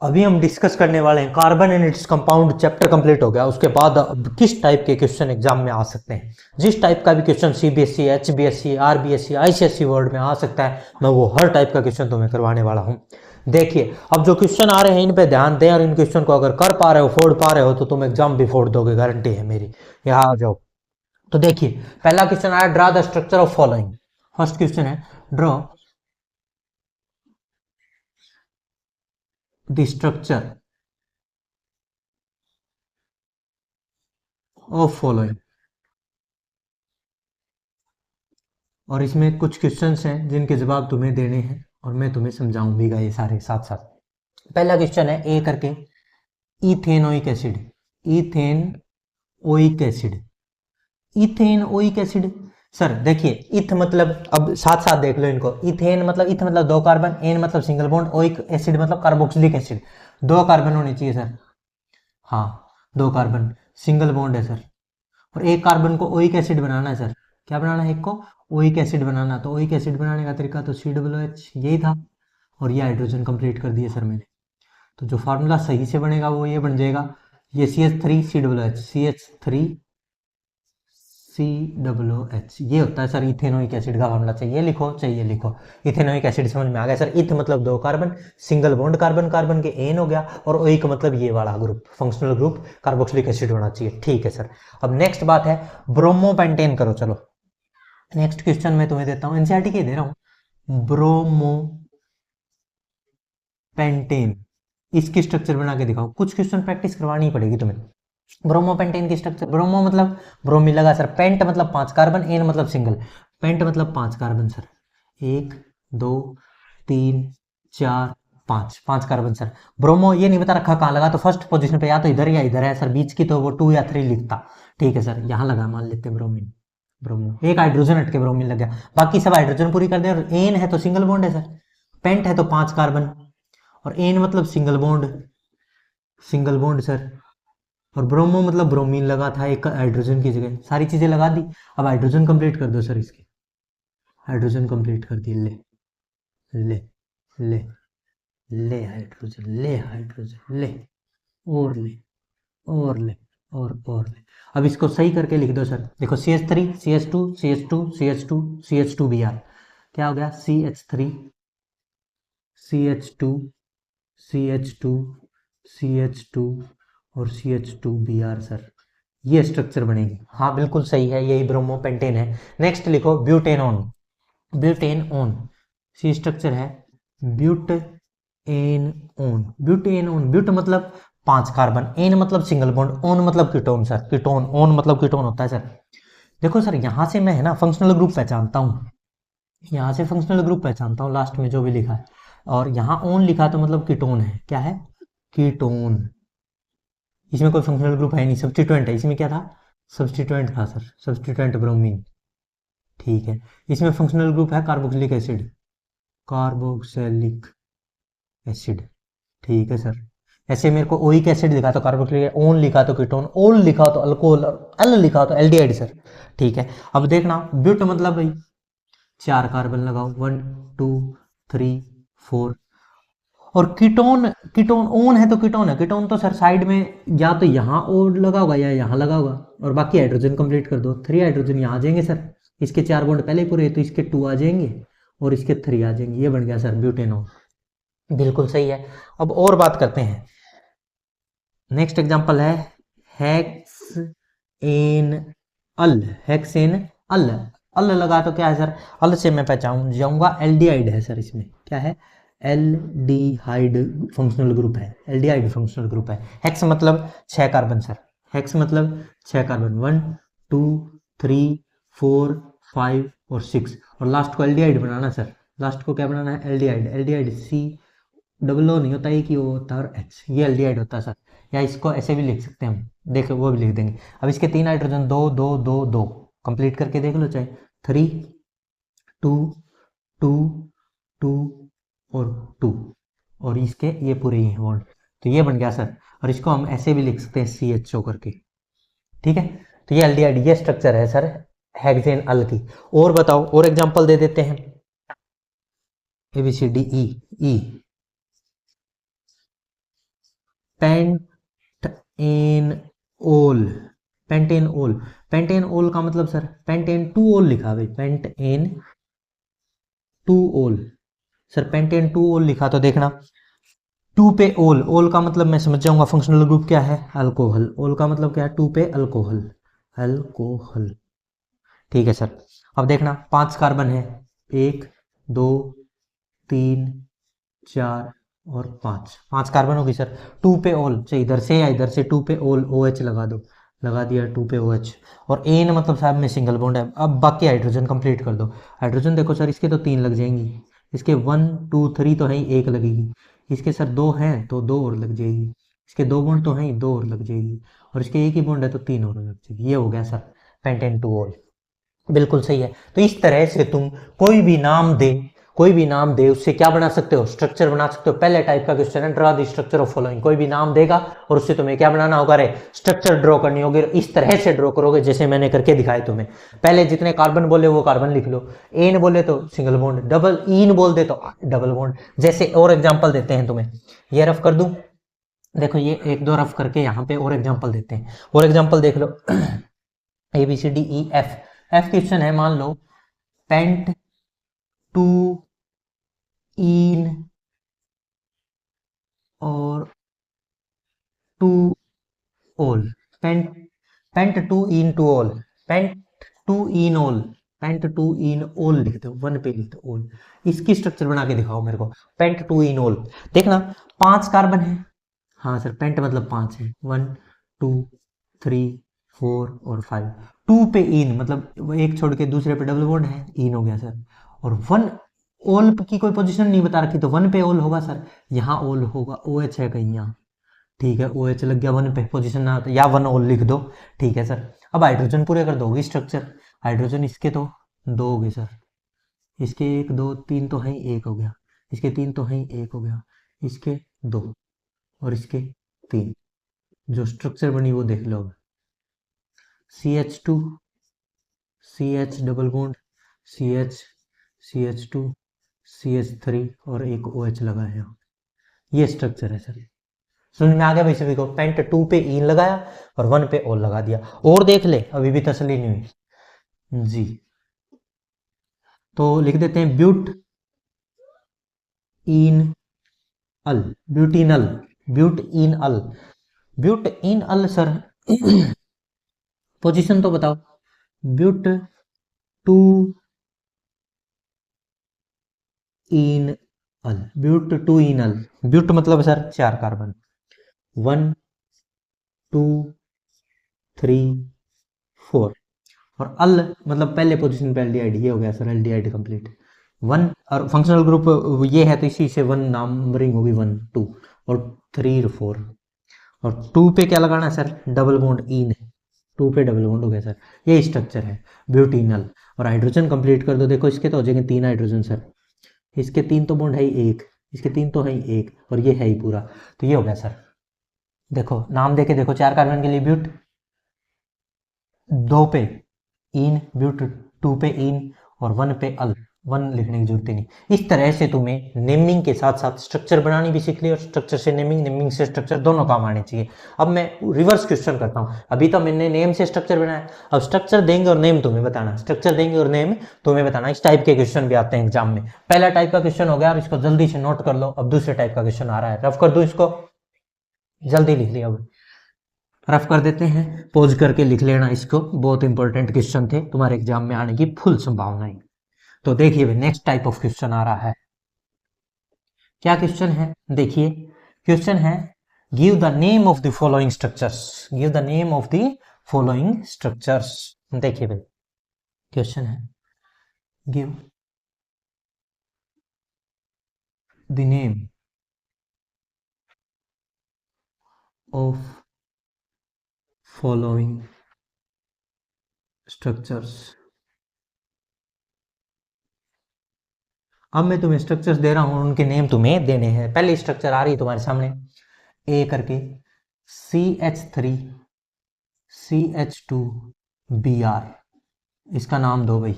अभी हम डिस्कस करने वाले हैं carbon and its compound. Chapter complete हो गया, उसके बाद अब किस टाइप के क्वेश्चन एग्जाम में आ सकते हैं। जिस टाइप का भी question CBSE, HBSE, RBSE, ICSE word में आ सकता है, मैं वो हर टाइप का क्वेश्चन तुम्हें करवाने वाला हूँ। देखिए, अब जो क्वेश्चन आ रहे हैं इन पे ध्यान दें, और इन क्वेश्चन को अगर कर पा रहे हो, फोड़ पा रहे हो, तो तुम एग्जाम भी फोड़ दोगे, गारंटी है मेरी। यहाँ आ जाओ। तो देखिए, पहला क्वेश्चन आया, draw the structure of following. First question है, draw the structure of following. और इसमें कुछ क्वेश्चंस हैं जिनके जवाब तुम्हें देने हैं, और मैं तुम्हें समझाऊंगा ये सारे साथ साथ। पहला क्वेश्चन है ए करके, ethanoic acid. Ethane oic acid. Ethane oic acid. Sir देखिए, इथ मतलब, अब साथ साथ देख लो इनको। इथेन मतलब, इथ मतलब दो कार्बन, एन मतलब सिंगल बॉन्ड, ओइक एसिड मतलब कार्बोक्सिलिक एसिड। दो कार्बन होने चाहिए सर। हाँ, दो कार्बन, सिंगल बॉन्ड है सर। और एक कार्बन को ओइक एसिड बनाना है सर। क्या बनाना है? एक को ओइक एसिड बनाना। तो ओइक एसिड बनाने का तरीका तो COOH यही था, और ये हाइड्रोजन कंप्लीट कर दिया सर मैंने। तो जो फार्मूला सही से बनेगा वो ये बन जाएगा, ये CH3 COOH, CH3 COOH, ये होता है सर इथेनोइक एसिड का फार्मूला। चाहिए लिखो, चाहिए लिखो। इथेनोइक एसिड समझ में आ गया सर। इथ मतलब दो carbon, single bond carbon, carbon के एन हो गया, और ओइक मतलब ये वाला group, functional group carboxylic acid होना चाहिए। ठीक है सर। अब नेक्स्ट बात है, ब्रोमोपेंटेन करो। चलो नेक्स्ट क्वेश्चन मैं तुम्हें देता हूं, एनसीईआरटी के दे रहा हूं। ब्रोमोपेंटेन, इसकी स्ट्रक्चर बना के दिखाओ। कुछ क्वेश्चन प्रैक्टिस करवानी पड़ेगी तुम्हें। ब्रोमोपेंटेन की स्ट्रक्चर, ब्रोमो मतलब ब्रोमीन लगा सर, पेंट मतलब पांच कार्बन, एन मतलब सिंगल। पेंट मतलब पांच कार्बन सर, एक, दो, तीन, चार, पांच, पांच कार्बन सर। ब्रोमो ये नहीं बता रखा कहाँ लगा, तो फर्स्ट पोजीशन पे या तो इधर या इधर है सर, बीच की तो वो 2 या 3 लिखता। ठीक है सर, यहाँ लगा, मान लेते हैं ब्रोमीन। ब्रोमो, एक हाइड्रोजन हट के ब्रोमीन लग गया, बाकी सब हाइड्रोजन पूरी कर दे। और एन है तो सिंगल बॉन्ड है सर, पेंट है तो पांच कार्बन, और एन मतलब single bond, single bond sir. और ब्रोमो मतलब ब्रोमीन लगा था एक हाइड्रोजन की जगह, सारी चीजें लगा दी। अब हाइड्रोजन कंप्लीट कर दो सर इसके। हाइड्रोजन कंप्लीट कर दी, ले ले ले, ले हाइड्रोजन, ले हाइड्रोजन, ले, और ले, और ले, और ले। अब इसको सही करके लिख दो सर। देखो CH3 CH2 CH2 CH2 CH2Br, क्या हो गया? CH3 CH2 CH2 CH2 और CH2Br सर, ये स्ट्रक्चर बनेगी। हाँ बिल्कुल सही है, यही ब्रोमोपेंटेन है। नेक्स्ट लिखो, ब्यूटेनॉन। ब्यूटेनॉन, सी स्ट्रक्चर है ब्यूटेनॉन। ब्यूटेनॉन, ब्यूट मतलब पांच कार्बन, एन मतलब सिंगल बॉन्ड, ओन मतलब कीटोन सर, कीटोन, ओन मतलब कीटोन होता है सर। देखो सर, यहां से मैं है ना फंक्शनल ग्रुप पहचानता हूँ, यहाँ से फंक्शनल ग्रुप पहचानता हूँ, लास्ट में जो भी लिखा है। और यहाँ ओन लिखा तो मतलब कीटोन है। क्या है? कीटोन। इसमें कोई फंक्शनल ग्रुप है नहीं, सब्स्टिट्यूएंट है। इसमें क्या था? सब्स्टिट्यूएंट था सर, सब्स्टिट्यूएंट ब्रोमीन। ठीक है। इसमें फंक्शनल ग्रुप है कार्बोक्सिलिक एसिड, कार्बोक्सिलिक एसिड। ठीक है सर। ऐसे मेरे को ओइक एसिड लिखा तो कार्बोक्सिलिक, ओन लिखा तो कीटोन, ओल लिखा तो अल्कोहल, एल लिखा तो एल्डिहाइड सर। ठीक है। अब देखना, ब्यूट मतलब भाई चार कार्बन लगाओ, 1 2 3 4। और कीटोन, कीटोन ओन है तो कीटोन है, कीटोन तो सर साइड में या तो यहाँ और लगा होगा या यहाँ लगा होगा, और बाकी हाइड्रोजन कंप्लीट कर दो। 3 हाइड्रोजन यहाँ आ जाएंगे सर, इसके 4 बॉन्ड पहले ही पूरे, तो इसके 2 आ जाएंगे और इसके 3 आ जाएंगे। ये बन गया सर ब्यूटेनॉन। बिल्कुल सही है। अब और बात करते हैं। नेक्स्ट एग्जांपल है हेक्स एन अल। हेक्स एन अल, अल लगा तो क्या है सर? अल से मैं पहचान जाऊंगा, एल्डिहाइड है सर। इसमें क्या है? एल्डिहाइड फंक्शनल ग्रुप है, एल्डिहाइड फंक्शनल ग्रुप है। हेक्स मतलब छह कार्बन सर, हेक्स मतलब छह कार्बन, 1 2 3 4 5 और 6। और लास्ट को एल्डिहाइड बनाना सर, लास्ट को क्या बनाना है? Aldehyde. Aldehyde C double O नहीं होता, एक ही ओ होता है, और H, ये एल्डिहाइड होता है सर। या इसको ऐसे भी लिख सकते हैं हम, देखो वो भी लिख देंगे। अब इसके तीन हाइड्रोजन, दो दो दो दो, कंप्लीट करके देख लो चाहे। 3 2 2 2 और 2, और इसके ये पूरे ही हैं बॉन्ड। तो ये बन गया सर। और इसको हम ऐसे भी लिख सकते हैं CHO करके। ठीक है। तो ये एल्डिहाइड, ये स्ट्रक्चर है सर हेक्सेन अल की। और बताओ, और एग्जांपल दे देते हैं। ABCDE, ई पेंटेनओल, पेंटेनओल, पेंटेनओल का मतलब सर पेंटेन टू ओल लिखा भाई, पेंटेन टू ओल, सर पेंटेन टू ओल लिखा तो देखना टू पे ओल, ओल का मतलब मैं समझ जाऊंगा फंक्शनल ग्रुप क्या है, अल्कोहल, ओल का मतलब क्या है, टू पे अल्कोहल, अल्कोहल। ठीक है सर, अब देखना 5 कार्बन है, 1 2 3 4 और 5, 5 कार्बन होगी सर, टू पे ओल, चाहे इधर से या इधर से टू पे ओल ओ एच लगा दो, लगा दिया टू पे ओ एच, और एन मतलब साहब में सिंगल बॉन्ड है। अब बाकी हाइड्रोजन कंप्लीट कर दो, हाइड्रोजन देखो सर इसके तो 3 लग जाएंगी, इसके 1 2 3 तो है ही, 1 लगेगी, इसके सर 2 हैं तो 2 और लग जाएगी, इसके 2 बॉन्ड तो हैं ही, 2 और लग जाएगी, और इसके एक ही बॉन्ड है तो 3 और लग जाएगी। ये हो गया सर पेंटेन टू ओल, बिल्कुल सही है। तो इस तरह से तुम कोई भी नाम दे, कोई भी नाम दे उससे क्या बना सकते हो, स्ट्रक्चर बना सकते हो। पहले टाइप का क्वेश्चन है draw the structure of following, कोई भी नाम देगा और उससे तुम्हें क्या बनाना होगा, रे स्ट्रक्चर ड्रॉ करनी होगी, इस तरह से ड्रॉ करोगे जैसे मैंने करके दिखाए तुम्हें। पहले जितने कार्बन बोले वो कार्बन लिख लो, एन बोले तो सिंगल बॉन्ड, डबल इन बोल दे तो डबल बॉन्ड। जैसे और एग्जाम्पल देते हैं तुम्हें, ये रफ कर दूं, देखो ये एक दो रफ करके यहाँ पे और एग्जाम्पल देते हैं, और एग्जाम्पल देख लो A B C D E F, F question है, मान लो पेंट टू इन और two ol, pent, pent two ene two ol, pent two ene ol, pent two ene ओल लिख दो, वन पे लिख दो ओल, इसकी स्ट्रक्चर बना के दिखाओ मेरे को, पेंट टू इन ओल। देखना 5 कार्बन है, हाँ सर पेंट मतलब 5 है, 1 2 3 4 और 5, टू पे इन मतलब एक छोड़ के दूसरे पे डबल बॉन्ड है, इन हो गया सर, और 1 ओल की कोई पोजीशन नहीं बता रखी तो 1 पे ओल होगा सर, यहाँ ओल होगा, ओ एच है कहीं यहाँ, ठीक है ओ एच लग गया 1 पे, पोजीशन ना या 1 ओल लिख दो, ठीक है सर। अब हाइड्रोजन पूरे कर दोगे स्ट्रक्चर, हाइड्रोजन इसके तो 2 हो गए सर, इसके 1 2 3 तो है, 1 हो गया, इसके 3 तो है, 1 हो गया, इसके 2 और इसके 3, जो स्ट्रक्चर बनी वो देख लो, CH2 CH double bond CH CH2 CH3 और एक OH लगा है, ये स्ट्रक्चर है सर। समझ में आ गया भाई सभी को, पेंट 2 पे इन लगाया और 1 पे ओल लगा दिया, और देख ले अभी भी तसल्ली नहीं हुई जी, तो लिख देते हैं ब्यूट इन अल, ब्यूटिनल, ब्यूट इन अल, ब्यूट इन अल सर पोजीशन तो बताओ, ब्यूट टू इन अल, ब्यूट टू इन अल, ब्यूट मतलब सर 4 कार्बन, 1 2 3 4, और अल मतलब पहले पोजीशन पे एल्डिहाइड, ये हो गया सर एल्डिहाइड कंप्लीट, 1 और फंक्शनल ग्रुप ये है तो इसी से 1 नंबरिंग होगी, 1 2 और 3 और 4, और 2 पे क्या लगाना है सर, डबल बॉन्ड इन है, 2 पे डबल बॉन्ड हो गया सर, ये स्ट्रक्चर है ब्यूटिनल। और हाइड्रोजन कंप्लीट कर दो, देखो इसके तो हो जाएंगे 3 हाइड्रोजन सर, इसके 3 तो बॉन्ड है ही 1, इसके 3 तो है ही 1 और ये है ही पूरा, तो ये हो गया सर। देखो नाम देके देखो, 4 कार्बन के लिए ब्यूट, 2 पे इन ब्यूट, 2 पे इन और 1 पे अल, 1 लिखने की जरूरत ही नहीं। इस तरह से तुम्हें नेमिंग के साथ साथ स्ट्रक्चर बनानी भी सीख ली, और स्ट्रक्चर से नेमिंग, नेमिंग से स्ट्रक्चर, दोनों काम आने चाहिए। अब मैं रिवर्स क्वेश्चन करता हूँ, अभी तो मैंने नेम से स्ट्रक्चर बनाया, अब स्ट्रक्चर देंगे और नेम तुम्हें बताना, स्ट्रक्चर देंगे और नेम तुम्हें बताना। इस टाइप के क्वेश्चन भी आते हैं एग्जाम में, पहला टाइप का क्वेश्चन हो गया और इसको जल्दी से नोट कर लो। अब दूसरे टाइप का क्वेश्चन आ रहा है, रफ कर दो इसको, जल्दी लिख लिया, अब रफ कर देते हैं, पॉज करके लिख लेना इसको, बहुत इंपॉर्टेंट क्वेश्चन थे, तुम्हारे एग्जाम में आने की फुल संभावना है। तो देखिए नेक्स्ट टाइप ऑफ क्वेश्चन आ रहा है, क्या क्वेश्चन है देखिए, क्वेश्चन है give the name of the following structures, give the name of the following structures. देखिए भाई क्वेश्चन है give the name of following structures. अब मैं तुम्हें स्ट्रक्चर्स दे रहा हूं, उनके नेम तुम्हें देने हैं। पहली स्ट्रक्चर आ रही है तुम्हारे सामने, ए करके CH3 CH2 Br, इसका नाम दो भाई।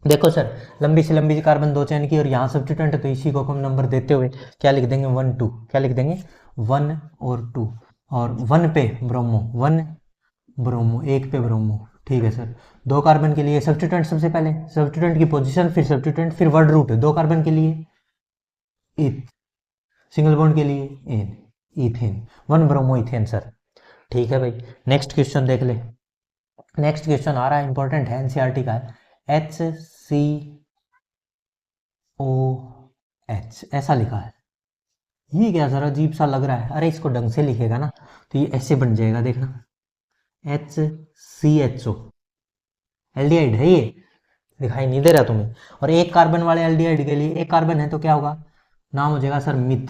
देखो सर लंबी से लंबी कार्बन 2 चेन की और यहाँ सब्स्टिट्यूएंट है तो इसी को हम नंबर देते हुए क्या लिख देंगे 1 2, क्या लिख देंगे 1 और 2, और 1 पे ब्रोमो, 1 ब्रोमो, 1 पे ब्रोमो, ठीक है सर। 2 कार्बन के लिए सब्स्टिट्यूएंट, सबसे पहले सब्स्टिट्यूएंट की पोजीशन, फिर सब्स्टिट्यूएंट, फिर वर्ड रूट। 2 कार्बन के लिए इथ, सिंगल बॉन्ड के लिए ane, ethane, 1 bromo ethane sir. ठीक है भाई, नेक्स्ट क्वेश्चन देख ले। नेक्स्ट क्वेश्चन आ रहा है, इंपॉर्टेंट है, एनसीईआरटी का है। HCOH ऐसा लिखा है, ये क्या सर अजीब सा लग रहा है। अरे इसको ढंग से लिखेगा ना तो ये ऐसे बन जाएगा, देखना, HCHO, एल्डिहाइड है ये, दिखाई नहीं दे रहा तुम्हें। और एक कार्बन वाले एल्डिहाइड के लिए, एक कार्बन है तो क्या होगा, नाम हो जाएगा सर मिथ,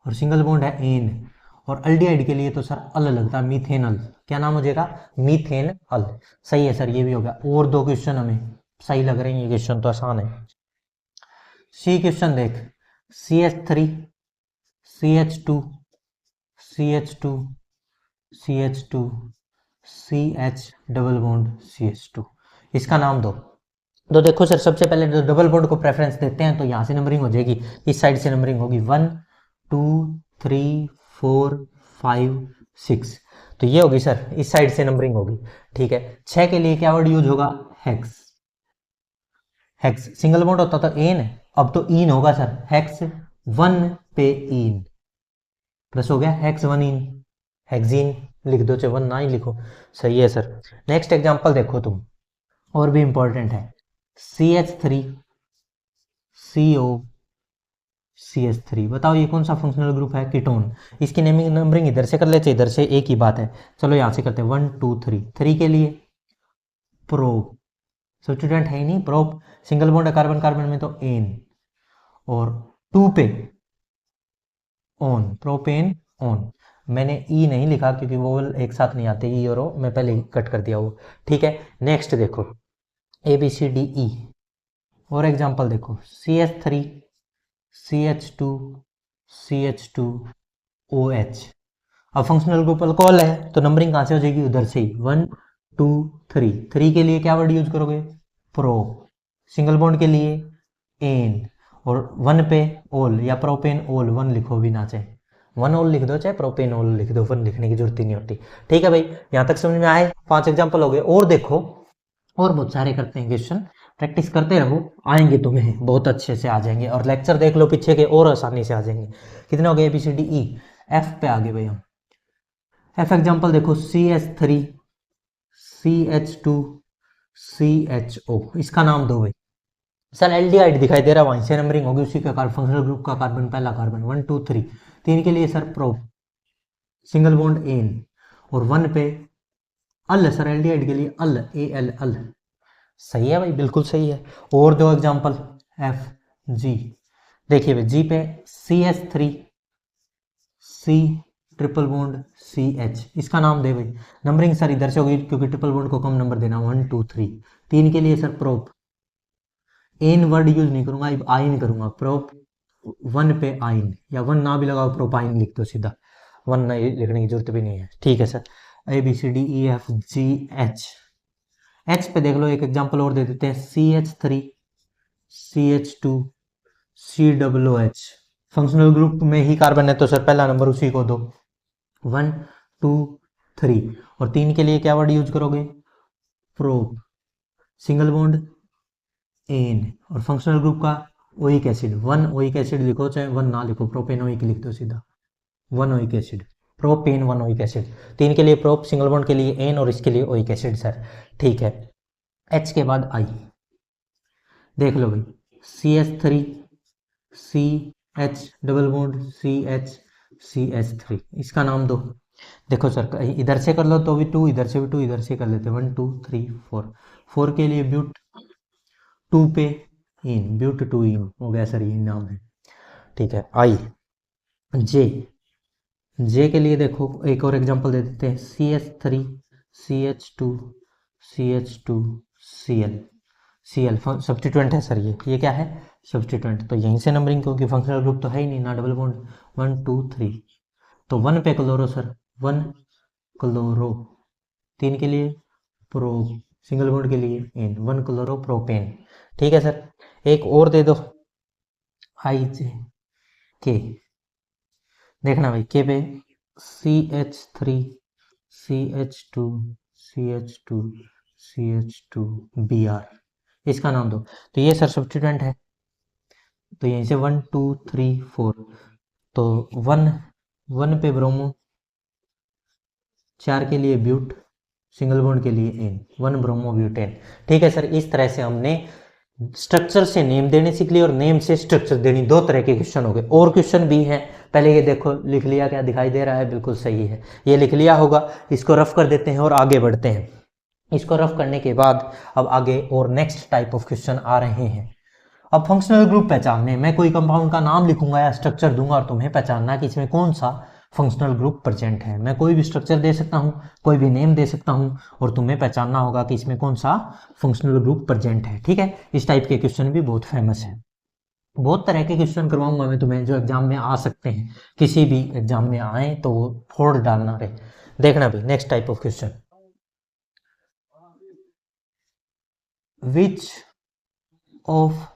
और सिंगल बॉन्ड है एन, और अल्डिहाइड के लिए तो सर अल लगता है, मीथेनल, क्या नाम हो जाएगा, मीथेन अल। सही है सर, ये भी हो गया। और 2 क्वेश्चन हमें सही लग रहे हैं, ये क्वेश्चन तो आसान है। सी क्वेश्चन देख, CH3 CH2 CH2 CH2 CH double bond CH2, इसका नाम दो। तो देखो सर, सबसे पहले जो डबल बॉन्ड को प्रेफरेंस देते हैं तो यहाँ से नंबरिंग हो जाएगी, इस साइड से नंबरिंग होगी 1 2 3 4 5 6, तो ये होगी सर, इस साइड से नंबरिंग होगी। ठीक है, 6 के लिए क्या वर्ड यूज होगा, हेक्स, हेक्स सिंगल बॉन्ड होता तो एन, अब तो इन होगा सर, हेक्स 1 पे इन, प्लस हो गया हेक्स 1 इन, हेक्सीन लिख दो, चाहे 1 ना ही लिखो, सही है सर। नेक्स्ट एग्जांपल देखो तुम, और भी इंपॉर्टेंट है, CH3 CO CH3, बताओ ये कौन सा फंक्शनल ग्रुप है, कीटोन। इसकी नेमिंग नंबरिंग इधर से कर लेते, इधर से एक ही बात है। चलो यहाँ से करते हैं 1 2 3, 3 के लिए प्रो, सब्स्टिट्यूएंट है ही नहीं, प्रोप, सिंगल बॉन्ड है कार्बन कार्बन में तो एन, और 2 पे ऑन, प्रोपेन ऑन। मैंने ई नहीं लिखा क्योंकि वो एक साथ नहीं आते, ई और ओ मैं पहले ही कट कर दिया वो। ठीक है, नेक्स्ट देखो, ABCDE, और एग्जांपल देखो, CH3 CH2 CH2OH। अब फंक्शनल ग्रुप अल्कोहल है तो नंबरिंग कहां से हो जाएगी, उधर से ही, 1 2 3, 3 के लिए क्या वर्ड यूज करोगे, प्रो, सिंगल बॉन्ड के लिए एन, और 1 पे ओल या प्रोपेन ओल, 1 लिखो भी ना, चाहे 1 ओल लिख दो चाहे प्रोपेन ओल लिख दो, 1 लिखने की जरूरत ही नहीं होती। ठीक है भाई, यहां तक समझ में आए, 5 एग्जाम्पल हो गए। और देखो, और बहुत सारे करते हैं क्वेश्चन, प्रैक्टिस करते रहो, आएंगे तुम्हें बहुत अच्छे से आ जाएंगे। और लेक्चर देख लो पीछे के, और आसानी से आ जाएंगे। कितने हो गए, ABCDE, F पे आगे भाई हम। F एग्जाम्पल देखो, CH3 CH2 CHO, इसका नाम दो भाई सर, एल्डिहाइड दिखाई दे रहा है, वहीं से नंबरिंग होगी, उसी का कार्बन, फंक्शनल ग्रुप का कार्बन, पहला कार्बन, 1 2 3, 3 के लिए sir prop, single bond ane, और 1 पे अल, सर एल्डिहाइड के लिए अल, AL अल। सही है भाई, बिल्कुल सही है। और 2 एग्जांपल, FG, देखिए भाई, जी पे CH3 C triple bond CH, इसका नाम दे भाई। नंबरिंग सर इधर से होगी क्योंकि ट्रिपल बॉन्ड को कम नंबर देना, 1 2 3, 3 के लिए sir prop, ane word use नहीं करूंगा, आइन करूंगा, प्रोप 1 पे आइन, या 1 ना भी लगाओ, प्रोपाइन लिख दो सीधा, 1 ना लिखने की जरूरत भी नहीं है। ठीक है सर, ABCDEFGH, एच पे देख लो, एक एग्जांपल और दे देते हैं, CH3 CH2 COOH, functional group में ही कार्बन है तो सर पहला नंबर उसी को दो, 1 2 3, और 3 के लिए क्या वर्ड यूज करोगे, प्रोप, सिंगल बॉन्ड एन, और फंक्शनल ग्रुप का ओइक एसिड, 1 ओइक एसिड लिखो चाहे 1 ना लिखो, प्रोपेनोइक लिख दो सीधा, 1 oic acid, propane 1 oic acid. 3 के लिए प्रोप, सिंगल बॉन्ड के लिए एन, और इसके लिए ओइक एसिड सर। ठीक है, एच के बाद आई, देख लो भाई, CH3 CH double bond CH CH3, इसका नाम दो। देखो सर, इधर से कर लो तो भी 2, इधर से भी 2, इधर से कर लेते, 1 2 3 4, 4 के लिए ब्यूट, 2 पे इन, ब्यूट 2 इन हो गया सर, ये नाम है। ठीक है, आई, जे, जे के लिए देखो एक और एग्जांपल दे देते हैं, CH3 CH2 CH2 Cl, Cl substituent है सर, ये क्या है, सब्स्टिट्यूएंट, तो यहीं से नंबरिंग, क्योंकि फंक्शनल ग्रुप तो है ही नहीं ना, डबल बॉन्ड, 1 2 3, तो 1 पे क्लोरो सर, 1 क्लोरो, 3 के लिए प्रो, सिंगल बॉन्ड के लिए एन, 1 क्लोरो प्रोपेन। ठीक है सर, एक और दे दो, आई जे के, देखना भाई, के पे CH3 CH2 CH2 CH2 Br, इसका नाम दो। तो ये सर सब्स्टिट्यूएंट है, तो यहीं से 1 2 3 4, तो 1 पे ब्रोमो, 4 के लिए ब्यूट, सिंगल बॉन्ड के लिए एन, 1 ब्रोमो ब्यूटेन। ठीक है सर, इस तरह से हमने स्ट्रक्चर से नेम देने सीख लिए और नेम से स्ट्रक्चर देनी, दो तरह के क्वेश्चन हो गए। और क्वेश्चन भी हैं, पहले ये देखो लिख लिया, क्या दिखाई दे रहा है, बिल्कुल सही है, ये लिख लिया होगा। इसको रफ कर देते हैं और आगे बढ़ते हैं। इसको रफ करने के बाद अब आगे और नेक्स्ट टाइप ऑफ क्वेश्चन आ रहे हैं। अब फंक्शनल ग्रुप पहचानने, मैं कोई कंपाउंड का नाम लिखूंगा या स्ट्रक्चर दूंगा और तुम्हें पहचानना कि इसमें कौन सा फंक्शनल ग्रुप प्रेजेंट है। मैं कोई भी स्ट्रक्चर दे सकता हूं, कोई भी नेम दे सकता हूं, और तुम्हें पहचानना होगा कि इसमें कौन सा फंक्शनल ग्रुप प्रेजेंट है। ठीक है, इस टाइप के क्वेश्चन भी बहुत फेमस है। बहुत तरह के क्वेश्चन करवाऊंगा मैं तुम्हें जो एग्जाम में आ सकते हैं, किसी भी एग्जाम में आए तो वो फोड़ डालना रहे। देखना भी next type of question, which of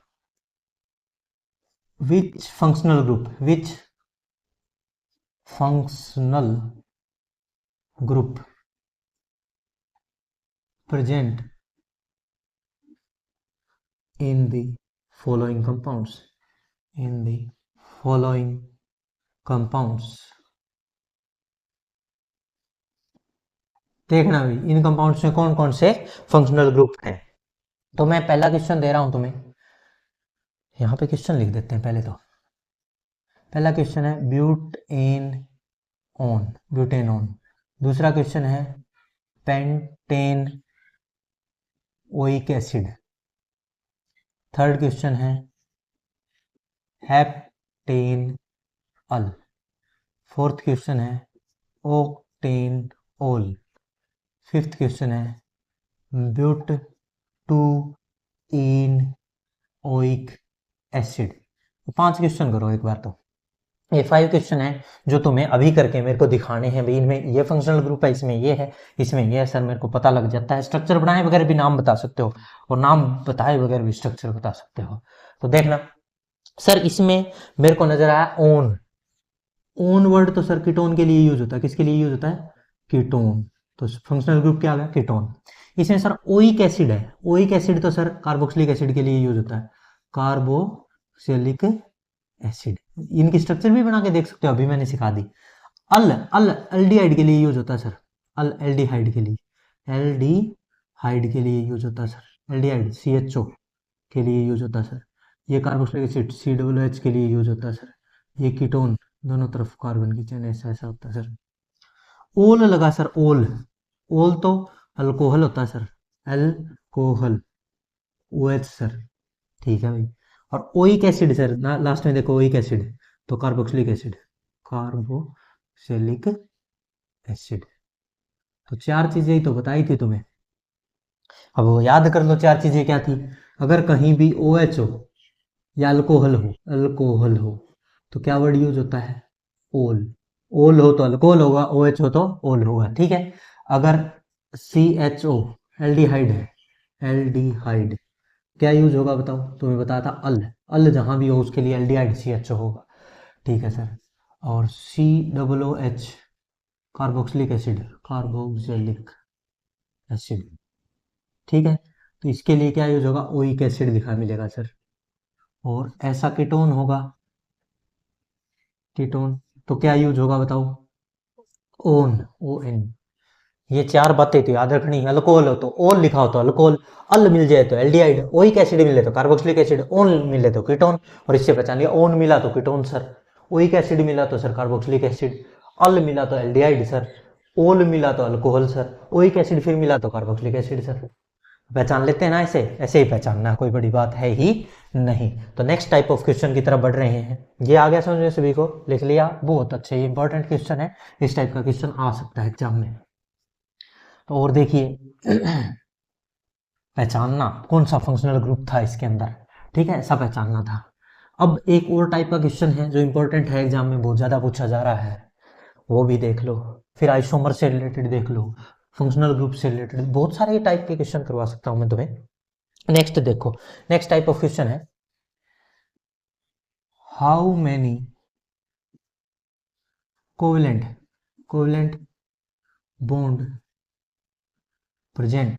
which functional group which functional group present in the following compounds, in the following compounds। देखना भी इन कंपाउंड्स में कौन कौन से फंक्शनल ग्रुप हैं। तो मैं पहला क्वेश्चन दे रहा हूं तुम्हें, यहां पे क्वेश्चन लिख देते हैं पहले। तो पहला क्वेश्चन है ब्यूटेन ऑन, ब्यूटेन ऑन। दूसरा क्वेश्चन है pentanoic acid. Third question है हेप्टेन अल। फोर्थ क्वेश्चन है ओक्टेन ओल। फिफ्थ क्वेश्चन है but two enoic acid. 5 question करो एक बार। तो ये 5 क्वेश्चन है जो तुम्हें अभी करके मेरे को दिखाने हैं भाई, इनमें ये फंक्शनल ग्रुप है, इसमें ये है, इसमें ये है। सर मेरे को पता लग जाता है, स्ट्रक्चर बनाए बगैर भी नाम बता सकते हो, और नाम बताए बगैर भी स्ट्रक्चर बता सकते हो। तो देखना सर, इसमें मेरे को नजर आया ओन। ओन वर्ड तो सर कीटोन के लिए यूज होता है, किसके लिए यूज होता है, कीटोन। तो फंक्शनल ग्रुप क्या आ गया, कीटोन। इसमें सर ओइक एसिड है, ओइक एसिड तो सर कार्बोक्सिलिक एसिड के लिए यूज होता है, कार्बोक्सिलिक एसिड। इनकी स्ट्रक्चर भी बना के देख सकते हो, अभी मैंने सिखा दी। अल अल एल्डिहाइड के लिए यूज होता है सर, अल एल्डिहाइड के लिए, एल्डिहाइड के लिए यूज होता है सर, एल्डिहाइड CHO के लिए यूज होता है सर। ये कार्बोक्सिलिक एसिड COOH के लिए यूज होता है सर। ये कीटोन, दोनों तरफ कार्बन की चेन, ऐसा ऐसा होता है सर। ओल लगा सर, ओल, ओल तो अल्कोहल होता है सर, अल्कोहल OH सर। ठीक है भाई। और ओइक एसिड सर, लास्ट में देखो ओइक एसिड, तो कार्बोक्सिलिक एसिड, कार्बोक्सिलिक एसिड। तो 4 चीजें ही तो बताई थी तुम्हें, अब वो याद कर लो 4 चीजें क्या थी। अगर कहीं भी OH हो या अल्कोहल हो, अल्कोहल हो, तो क्या वर्ड यूज होता है, ओल। ओल हो तो अल्कोहल होगा, OH हो तो ओल होगा। ठीक है। अगर CHO एल्डिहाइड है, एल्डिहाइड, क्या यूज होगा बताओ, तुम्हें बताया था अल जहां भी हो उसके लिए एल्डिहाइड CHO होगा। ठीक है सर। और COOH carboxylic acid, carboxylic acid. ठीक है। तो इसके लिए क्या यूज होगा, ओइक एसिड दिखा मिलेगा सर। और ऐसा कीटोन होगा, कीटोन, तो क्या यूज होगा बताओ, ओन, ON। ये 4 बातें तो याद रखनी है। अल्कोहल हो तो ओल लिखा हो तो अल्कोहल, अल मिल जाए तो एल्डिहाइड, ओइक एसिड मिले तो कार्बोक्सिलिक एसिड, ओन मिले तो कीटोन। और इससे पहचान लिया, ओन मिला तो कीटोन सर, ओइक एसिड मिला तो सर कार्बोक्सिलिक एसिड, अल मिला तो एल्डिहाइड सर, ओल मिला तो अल्कोहल सर, ओइक एसिड फिर मिला तो कार्बोक्सिलिक एसिड सर। पहचान लेते हैं ना, ऐसे ऐसे ही पहचानना, कोई बड़ी बात है ही नहीं। तो नेक्स्ट टाइप ऑफ क्वेश्चन की तरफ बढ़ रहे हैं। ये आ गया समझ में सभी को, लिख लिया, बहुत अच्छे, ये इंपॉर्टेंट क्वेश्चन है, इस टाइप का क्वेश्चन आ सकता है एग्जाम में। तो और देखिए पहचानना कौन सा फंक्शनल ग्रुप था इसके अंदर, ठीक है, ऐसा पहचानना था। अब एक और टाइप का क्वेश्चन है जो इंपॉर्टेंट है, एग्जाम में बहुत ज्यादा पूछा जा रहा है, वो भी देख लो। फिर आइसोमर से रिलेटेड देख लो, फंक्शनल ग्रुप से रिलेटेड बहुत सारे टाइप के क्वेश्चन करवा सकता हूं मैं तुम्हें। नेक्स्ट देखो, नेक्स्ट टाइप ऑफ क्वेश्चन है, how many covalent covalent bond present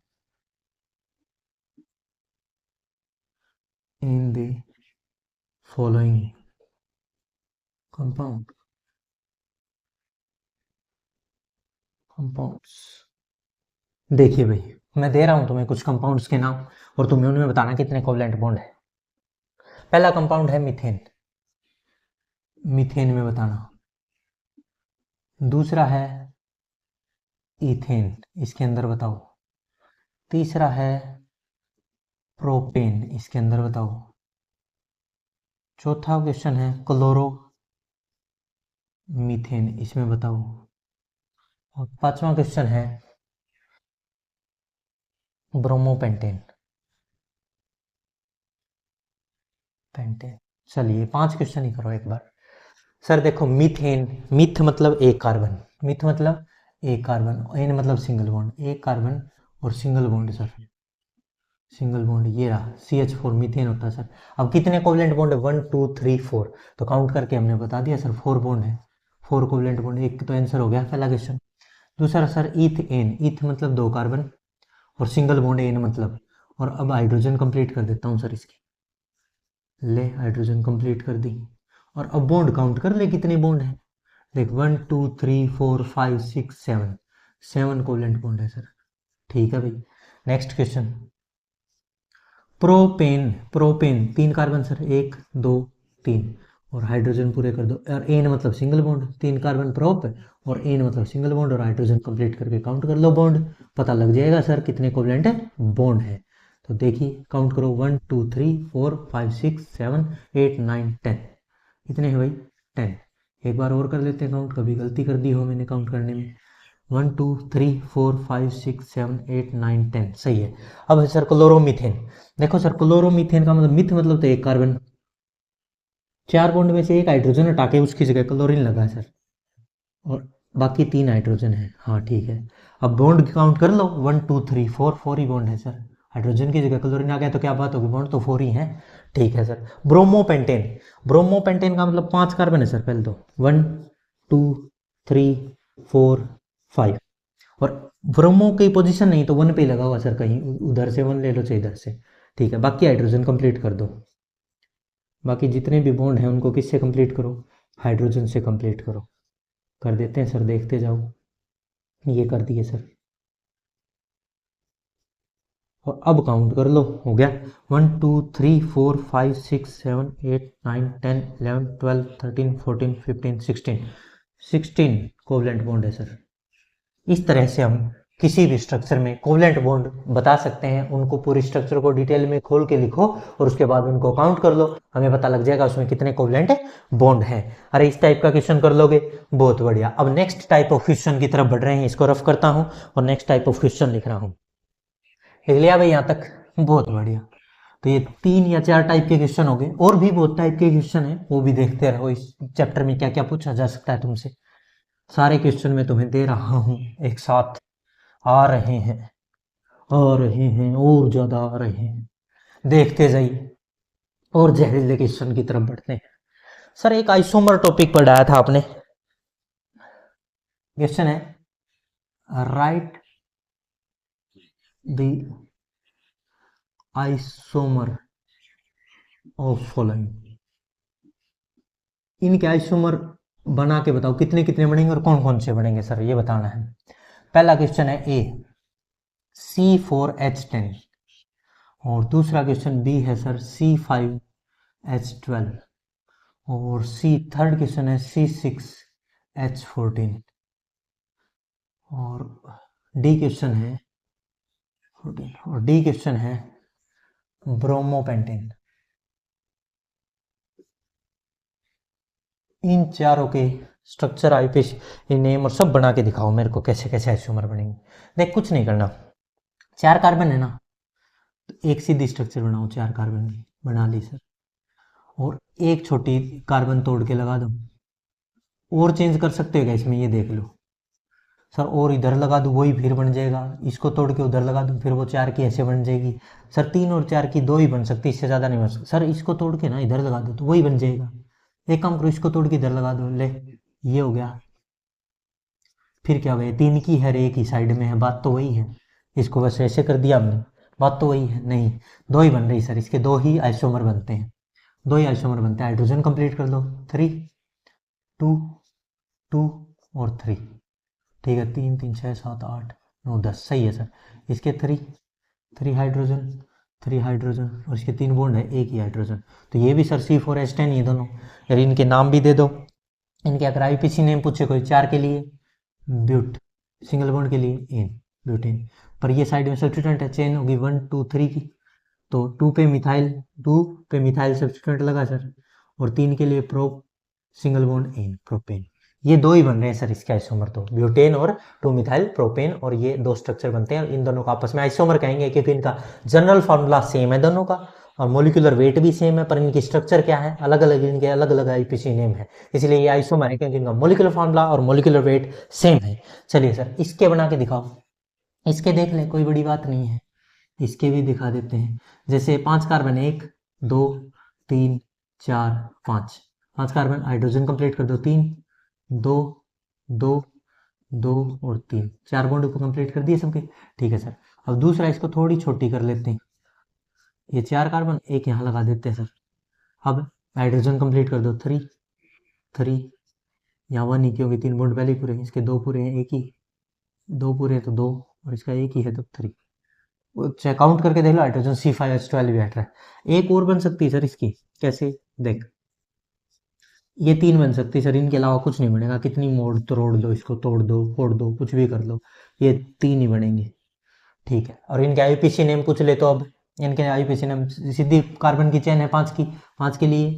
in the following compounds देखिए भाई, मैं दे रहा हूं तुम्हें कुछ कंपाउंड्स के नाम और तुम्हें उनमें बताना कितने कोवेलेंट बॉन्ड है। पहला कंपाउंड है मीथेन, मीथेन में बताना। दूसरा है इथेन, इसके अंदर बताओ। तीसरा है प्रोपेन, इसके अंदर बताओ। चौथा क्वेश्चन है क्लोरो मीथेन, इसमें बताओ। और पांचवा क्वेश्चन है ब्रोमोपेंटेन, पेंटेन। चलिए 5 क्वेश्चन ही करो एक बार। सर देखो, मीथेन, मिथ मतलब एक कार्बन, मिथ मतलब एक कार्बन, एन मतलब सिंगल बॉन्ड, एक कार्बन और single bond sir, single bond ये रहा CH4 मीथेन होता है सर। अब कितने कोवेलेंट बॉन्ड है? 1 2 3 4, तो काउंट करके हमने बता दिया सर 4 बॉन्ड है, 4 कोवेलेंट बॉन्ड। एक तो आंसर हो गया पहला क्वेश्चन। दूसरा सर ईथ एन, ईथ मतलब 2 कार्बन और सिंगल बॉन्ड एन मतलब। और अब हाइड्रोजन कंप्लीट कर देता हूँ सर इसकी, ले हाइड्रोजन कंप्लीट कर दी। और अब बॉन्ड काउंट कर ले कितने बॉन्ड है। देख 1 2 3 4 5 6 7, 7 कोवेलेंट बॉन्ड है सर। ठीक है भाई, next question. Propane, propane 3 carbon sir, 1 2 3, और हाइड्रोजन पूरे कर दो। और एन मतलब सिंगल बॉन्ड, 3 कार्बन प्रोप और एन मतलब सिंगल बॉन्ड, और हाइड्रोजन कंप्लीट करके काउंट कर लो बॉन्ड, पता लग जाएगा सर कितने कोवेलेंट बॉन्ड है। तो देखिए काउंट करो 1 2 3 4 5 6 7 8 9 10, कितने हैं भाई 10। एक बार और कर लेते हैं काउंट, कभी गलती कर दी हो मैंने काउंट करने में। 1 2 3 4 5 6 7 8 9 10, सही है। अब है सर क्लोरोमीथेन। देखो सर क्लोरोमीथेन का मतलब, मिथ मतलब तो एक कार्बन, 4 बॉन्ड में से एक हाइड्रोजन हटा के उसकी जगह क्लोरीन लगा है सर, और बाकी 3 हाइड्रोजन है। हाँ ठीक है, अब बॉन्ड काउंट कर लो 1 2 3 4, 4 ही बॉन्ड है सर। हाइड्रोजन की जगह क्लोरीन आ गया तो क्या बात होगी, बॉन्ड तो 4 ही है। ठीक है सर। ब्रोमोपेंटेन, ब्रोमोपेंटेन का मतलब 5 कार्बन है सर पहले तो, 1 2 3 4 5, और ब्रोमो की पोजीशन नहीं तो 1 पे लगा हुआ सर, कहीं उधर से 1 ले लो चाहे इधर से। ठीक है, बाकी हाइड्रोजन कंप्लीट कर दो। बाकी जितने भी बॉन्ड हैं उनको किससे कंप्लीट करो, हाइड्रोजन से कंप्लीट करो। कर देते हैं सर, देखते जाओ। ये कर दिए सर, और अब काउंट कर लो, हो गया 1 2 3 4 5 6 7 8 9 10 11 12 13 14 15 16, 16 कोवलेंट बॉन्ड है सर। इस तरह से हम किसी भी स्ट्रक्चर में कोवलेंट बॉन्ड बता सकते हैं। उनको पूरी स्ट्रक्चर को डिटेल में खोल के लिखो और उसके बाद उनको काउंट कर लो, हमें पता लग जाएगा उसमें कितने कोवलेंट बॉन्ड हैं। अरे इस टाइप का क्वेश्चन कर लोगे, बहुत बढ़िया। अब नेक्स्ट टाइप ऑफ क्वेश्चन की तरफ बढ़ रहे हैं, इसको रफ करता हूं और नेक्स्ट टाइप ऑफ क्वेश्चन लिख रहा हूं। लिख लिया भाई यहाँ तक, बहुत बढ़िया। तो ये 3 या 4 टाइप के क्वेश्चन हो गए, और भी बहुत टाइप के क्वेश्चन है, वो भी देखते रहो इस चैप्टर में क्या क्या पूछा जा सकता है तुमसे। सारे क्वेश्चन मैं तुम्हें दे रहा हूँ एक साथ, आ रहे हैं आ रहे हैं और ज्यादा आ रहे हैं, देखते जाइए। और जहरीले क्वेश्चन की तरफ बढ़ते हैं। सर एक आइसोमर टॉपिक पढ़ाया था आपने, क्वेश्चन है right the isomer of following. इनके आइसोमर बना के बताओ कितने कितने बनेंगे और कौन कौन से बनेंगे सर, ये बताना है। पहला क्वेश्चन है ए C4H10, और दूसरा क्वेश्चन बी है सर C5H12, और थर्ड क्वेश्चन है C6H14, और डी क्वेश्चन है 14, और डी क्वेश्चन है ब्रोमोपेंटेन। इन चारों के स्ट्रक्चर आईपीएस नेम और सब बना के दिखाओ मेरे को, कैसे कैसे आइसोमर बनेंगे। देख कुछ नहीं करना, 4 कार्बन है ना, तो एक सीधी स्ट्रक्चर बनाओ 4 कार्बन की, बना ली सर। और एक छोटी कार्बन तोड़ के लगा दो, और चेंज कर सकते हो क्या इसमें, ये देख लो सर। और इधर लगा दूँ वही फिर बन जाएगा, इसको तोड़ के उधर लगा दूँ फिर वो 4 की ऐसे बन जाएगी सर। 3 और 4 की 2 ही बन सकती, इससे ज़्यादा नहीं बन सकती सर। इसको तोड़ के ना इधर लगा दो तो वही बन जाएगा। एक काम करो, इसको तोड़ के इधर लगा दो, ले ये हो गया फिर क्या हुआ, तीन की हर एक ही साइड में है, बात तो वही है। इसको बस ऐसे कर दिया हमने, बात तो वही है। नहीं, दो ही बन रही सर, इसके दो ही आइसोमर बनते हैं, दो ही आइसोमर बनते हैं। हाइड्रोजन कंप्लीट कर दो, 3 2 2 और 3, ठीक है। 3 3 6 7 8 9 10, सही है सर। इसके 3 हाइड्रोजन, 3 हाइड्रोजन और इसके 3 बॉन्ड है, एक ही हाइड्रोजन। तो ये भी सर C4H10 ये दोनों। यार इनके नाम भी दे दो, इनके अगर IUPAC नेम पूछे कोई, 4 के लिए ब्यूट, सिंगल बॉन्ड के लिए एन, ब्यूटेन। पर ये साइड में सब्स्टिट्यूएंट है, चेन होगी 1 2 3 की, तो 2 पे मिथाइल, 2 पे मिथाइल सब्स्टिट्यूएंट लगा सर, और 3 के लिए prop, single bond ane, propane. ये दो ही बन रहे हैं सर इसके आइसोमर, तो ब्यूटेन और 2 मिथाइल प्रोपेन, और ये दो स्ट्रक्चर बनते हैं। इन दोनों का आपस में आइसोमर कहेंगे क्योंकि इनका जनरल फार्मूला सेम है दोनों का, और मोलिकुलर वेट भी सेम है, पर इनकी स्ट्रक्चर क्या है, अलग अलग, इनके अलग अलग IUPAC नेम है, इसलिए ये आइसोमर है क्योंकि इनका मोलिकुलर फार्मूला और मोलिकुलर वेट सेम है। चलिए सर इसके बना के दिखाओ, इसके देख ले, कोई बड़ी बात नहीं है, इसके भी दिखा देते हैं। जैसे 5 कार्बन, 1 2 3 4 5, 5 कार्बन, हाइड्रोजन कंप्लीट कर दो, 3 2 2 2 और 3, 4 बॉन्ड को कंप्लीट कर दिए सबके, ठीक है सर। अब दूसरा, इसको थोड़ी छोटी कर लेते हैं, ये 4 कार्बन, एक यहाँ लगा देते हैं सर। अब हाइड्रोजन कंप्लीट कर दो, 3 3, यहाँ 1 ही क्योंकि 3 बॉन्ड पहले ही पूरे हैं, इसके 2 पूरे हैं, एक ही, 2 पूरे हैं तो 2, और इसका एक ही है तो 3। चाहे काउंट करके देख लो, हाइड्रोजन C5H12 भी बैठ रहा है। एक और बन सकती है सर इसकी, कैसे देख, ये 3 बन सकती है सर, इनके अलावा कुछ नहीं बनेगा, कितनी मोड़ तोड़ दो, इसको तोड़ दो, फोड़ दो, कुछ भी कर लो, ये 3 ही बनेंगे, ठीक है। और इनके IUPAC नेम पूछ ले तो, अब इनके IUPAC नेम, सीधी कार्बन की चेन है 5 की, 5 के लिए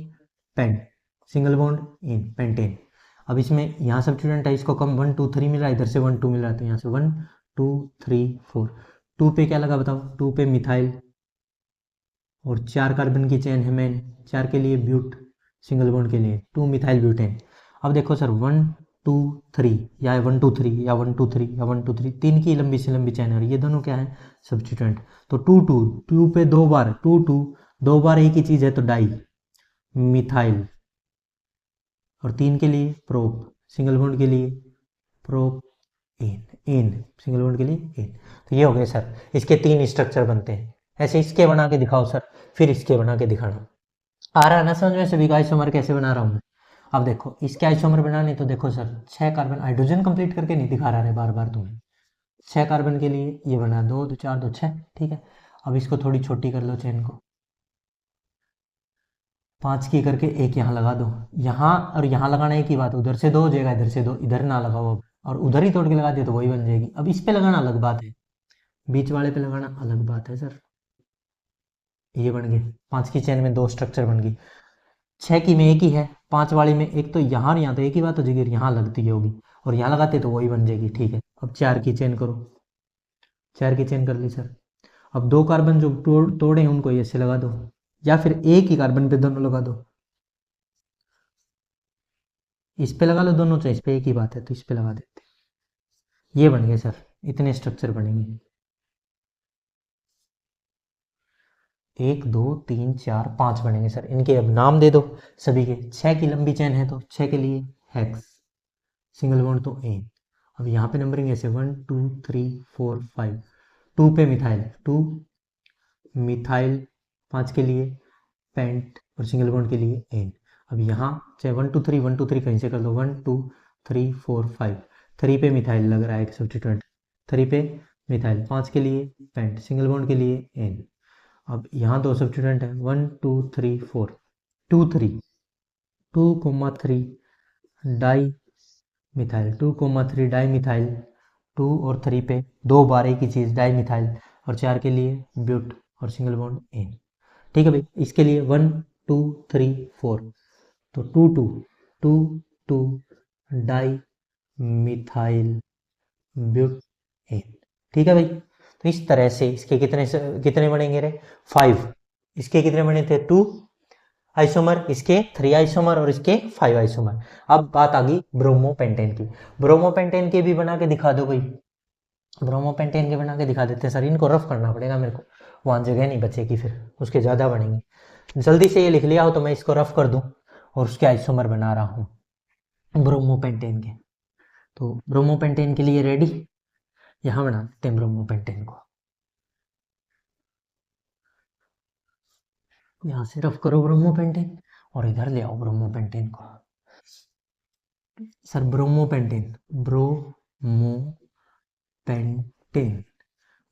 pent, single bond ane, pentane. अब इसमें यहाँ सब्स्टिट्यूएंट है, इसको कम 1 2 3 मिल रहा है, इधर से 1 2 मिल रहा है, तो यहाँ से 1 2 3 4, 2 पे क्या लगा बताओ, 2 पे मिथाइल, और 4 कार्बन की चेन है मेन, 4 के लिए ब्यूट, सिंगल बॉन्ड के लिए 2 मिथाइल ब्यूटेन। अब देखो सर 1 2 3, या 1 2 3, या 1 2 3, या 1 2 3, 3 की लंबी से लंबी चेन है, और ये दोनों क्या है, सब्स्टिट्यूएंट। तो 2 2 2 पे 2 बार, 2 2 2 बार एक ही चीज है, तो डाई मिथाइल, और 3 के लिए प्रोप, सिंगल बॉन्ड के लिए prop ane, ane single bond के लिए एन। तो ये हो गए सर, इसके 3 स्ट्रक्चर बनते हैं। ऐसे इसके बना के दिखाओ सर, फिर इसके बना के दिखाना। आ रहा है ना समझ में सभी का आइसोमर कैसे बना रहा हूँ मैं। अब देखो इसके आइसोमर बनाने, तो देखो सर 6 कार्बन, हाइड्रोजन कंप्लीट करके नहीं दिखा रहा है बार बार तुम्हें, 6 कार्बन के लिए ये बना, 2 2 4 2 6, ठीक है। अब इसको थोड़ी छोटी कर लो चेन को, 5 की करके एक यहाँ लगा दो, यहाँ और यहाँ लगाना एक ही बात, उधर से 2 हो जाएगा, इधर से 2, इधर ना लगाओ अब, और उधर ही तोड़ के लगा दिया तो वही बन जाएगी। अब इस पे लगाना अलग बात है, बीच वाले पे लगाना अलग बात है सर। ये बन गए 5 की चेन में 2 स्ट्रक्चर बन गई, 6 की में एक ही है, 5 वाली में एक, तो यहाँ और यहाँ तो एक ही बात हो जाएगी, यहाँ लगती होगी और यहाँ लगाते तो वही बन जाएगी, ठीक है। अब 4 की चेन करो, 4 की चेन कर ली सर। अब 2 कार्बन जो तोड़े हैं उनको ऐसे लगा दो, या फिर एक ही कार्बन पे दोनों लगा दो, इस पे लगा लो दोनों, चाहे इस पे, एक ही बात है तो इस पे लगा देते। ये बन गए सर, इतने स्ट्रक्चर बनेंगे, 1 2 3 4 5 बनेंगे सर। इनके अब नाम दे दो सभी के। 6 की लंबी चेन है तो 6 के लिए हेक्स, सिंगल बॉन्ड तो एन। अब यहाँ पे नंबरिंग ऐसे 1 2 3 4 5, 2 पे मिथाइल, 2 मिथाइल, 5 के लिए पेंट, और सिंगल बॉन्ड के लिए एन। अब यहाँ चाहे 1 2 3 1 2 3 कहीं से कर लो, 1 2 3 4 5, 3 पे मिथाइल लग रहा है एक सब्स्टिट्यूएंट, 3 पे मिथाइल, 5 के लिए पेंट, सिंगल बॉन्ड के लिए एन। अब यहाँ 2 सब्स्टिट्यूएंट है, 1 2 3 4, 2 3, 2,3 डाई मिथाइल, 2,3 डाई मिथाइल, 2 और 3 पे 2 बार एक ही चीज़, डाई मिथाइल, और 4 के लिए ब्यूट और सिंगल बॉन्ड एन, ठीक है भाई। इसके लिए 1 2 3 4, तो 2 2 2 2 डाई मिथाइल ब्यूट एन, ठीक है भाई। तो इस तरह से इसके कितने बनेंगे रे, 5। इसके कितने बने थे, 2 आइसोमर, इसके 3 आइसोमर, और इसके 5 आइसोमर। अब बात आ गई ब्रोमोपेंटेन की। ब्रोमोपेंटेन के भी बना के दिखा दो भाई, ब्रोमोपेंटेन के बना के दिखा देते हैं सर। इनको रफ करना पड़ेगा मेरे को, वहाँ जगह नहीं बचेगी फिर, उसके ज़्यादा बनेंगे। जल्दी से ये लिख लिया हो तो मैं इसको रफ कर दूँ, और उसके आइसोमर बना रहा हूँ ब्रोमोपेंटेन के। तो ब्रोमोपेंटेन के लिए रेडी। यहां बना देते हैं ब्रोमोपेंटेन को, यहां से रफ करो ब्रोमोपेंटेन और इधर ले आओ ब्रोमोपेंटेन को। सर ब्रोमोपेंटेन, ब्रोमोपेंटेन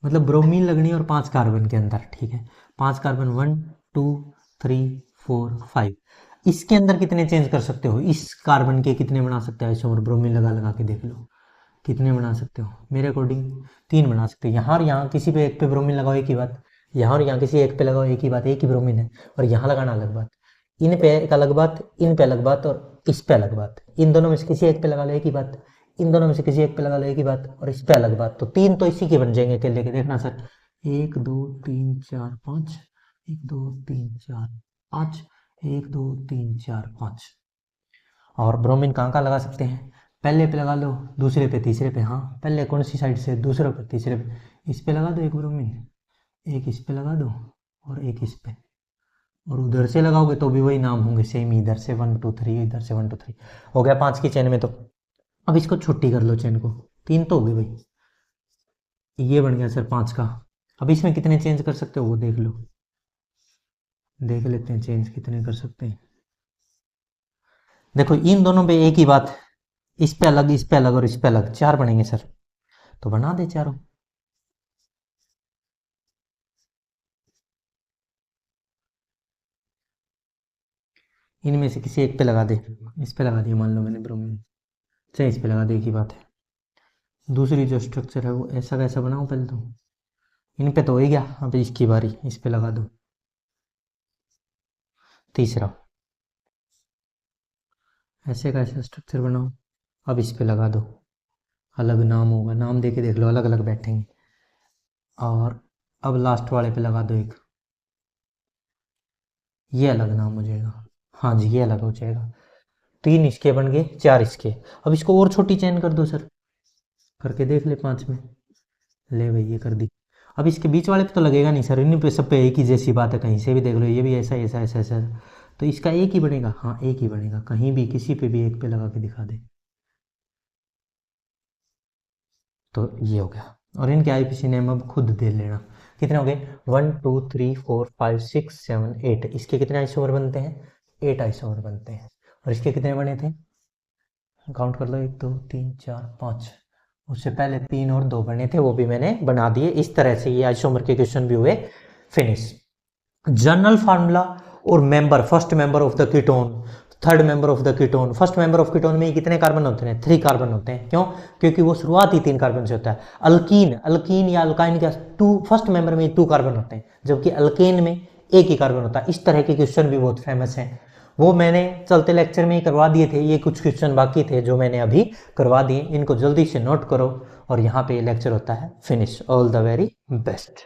मतलब ब्रोमीन लगनी है और 5 कार्बन के अंदर, ठीक है। 5 कार्बन 1 2 3 4 5। इसके अंदर कितने चेंज कर सकते हो, इस कार्बन के कितने बना सकते हो आइसोमर, ब्रोमीन लगा लगा के देख लो कितने बना सकते हो। मेरे अकॉर्डिंग 3 बना सकते हो। यहाँ और यहाँ किसी पे एक पे ब्रोमीन लगाओ एक ही बात, यहाँ और यहाँ किसी एक पे लगाओ एक ही बात, एक ही ब्रोमीन है। और यहाँ लगाना अलग बात, इन पे एक अलग बात, इन पे अलग बात और इस पे अलग बात। इन दोनों में से किसी एक पे लगा लो एक ही बात, इन दोनों में से किसी एक पे लगा लो एक ही बात और इस पे अलग बात। तो 3 तो इसी के बन जाएंगे अकेले के, देखना सर। 1 2 3 4 5, 1 2 3 4 5, 1 2 3 4 5। और ब्रोमीन कहाँ कहाँ लगा सकते हैं, पहले पे लगा लो, दूसरे पे तीसरे पे। हाँ पहले कौन सी साइड से, दूसरे पे तीसरे पे। इस पे लगा दो एक ब्रोमीन, एक इस पे लगा दो और एक इस पे। और उधर से लगाओगे तो भी वही नाम होंगे सेम, इधर से 1 2 3, इधर से 1 2 3। हो गया 5 की चेन में। तो अब इसको छुट्टी कर लो चेन को, 3 तो हो गई भाई, ये बन गया सर 5 का। अब इसमें कितने चेंज कर सकते हो वो देख लो, देख लेते हैं चेंज कितने कर सकते हैं। देखो इन दोनों पे एक ही बात, इस पे अलग, इस पे अलग और इस पे अलग, 4 बनेंगे सर। तो बना दे चारों। इनमें से किसी एक पे लगा दे, इस पे लगा दिया मान लो मैंने ब्रोमीन, चाहे इस पे लगा दे, एक ही बात है। दूसरी जो स्ट्रक्चर है वो ऐसा कैसा बनाऊं पहले तो, इन पे तो हो ही गया, अब इसकी बारी, इस पे लगा दो। तीसरा ऐसे का ऐसा स्ट्रक्चर बनाओ, अब इस पे लगा दो, अलग नाम होगा, नाम दे के देख लो, अलग अलग बैठेंगे। और अब लास्ट वाले पे लगा दो एक, ये अलग नाम हो जाएगा। हाँ जी ये अलग हो जाएगा। 3 इसके बन गए, 4 इसके। अब इसको और छोटी चेन कर दो सर, करके देख ले 5 में। ले भाई ये कर दी। अब इसके बीच वाले पे तो लगेगा नहीं सर, इन पे सब पे एक ही जैसी बात है, कहीं से भी देख लो, ये भी ऐसा ऐसा ऐसा ऐसा। तो इसका एक ही बनेगा, हाँ एक ही बनेगा, कहीं भी किसी पे भी एक पे लगा के दिखा दे। तो ये हो गया। और इनके आईपीसी नेम अब खुद दे लेना। कितने हो गए, 1 2 3 4 5 6 7 8। इसके कितने आइसोमर बनते हैं, 8 आइसोमर बनते हैं। और इसके कितने बने थे, काउंट कर लो, 1 2 3 4 5। उससे पहले 3 और 2 बने थे, वो भी मैंने बना दिए। इस तरह से ये आइसोमर के क्वेश्चन भी हुए फिनिश। जनरल फार्मूला और member, first member of the ketone, third member of the ketone. First member of ketone में कितने कार्बन होते हैं, 3 कार्बन होते हैं। क्यों, क्योंकि वो शुरुआत ही 3 कार्बन से होता है। अल्कीन, अल्कीन या अल्काइन का 2, फर्स्ट मेंबर में 2 कार्बन होते हैं, जबकि अल्केन में एक ही कार्बन होता है। इस तरह के क्वेश्चन भी बहुत फेमस हैं, वो मैंने चलते लेक्चर में ही करवा दिए थे। ये कुछ क्वेश्चन बाकी थे जो मैंने अभी करवा दिए, इनको जल्दी से नोट करो और यहाँ पे लेक्चर होता है finish. All the very best.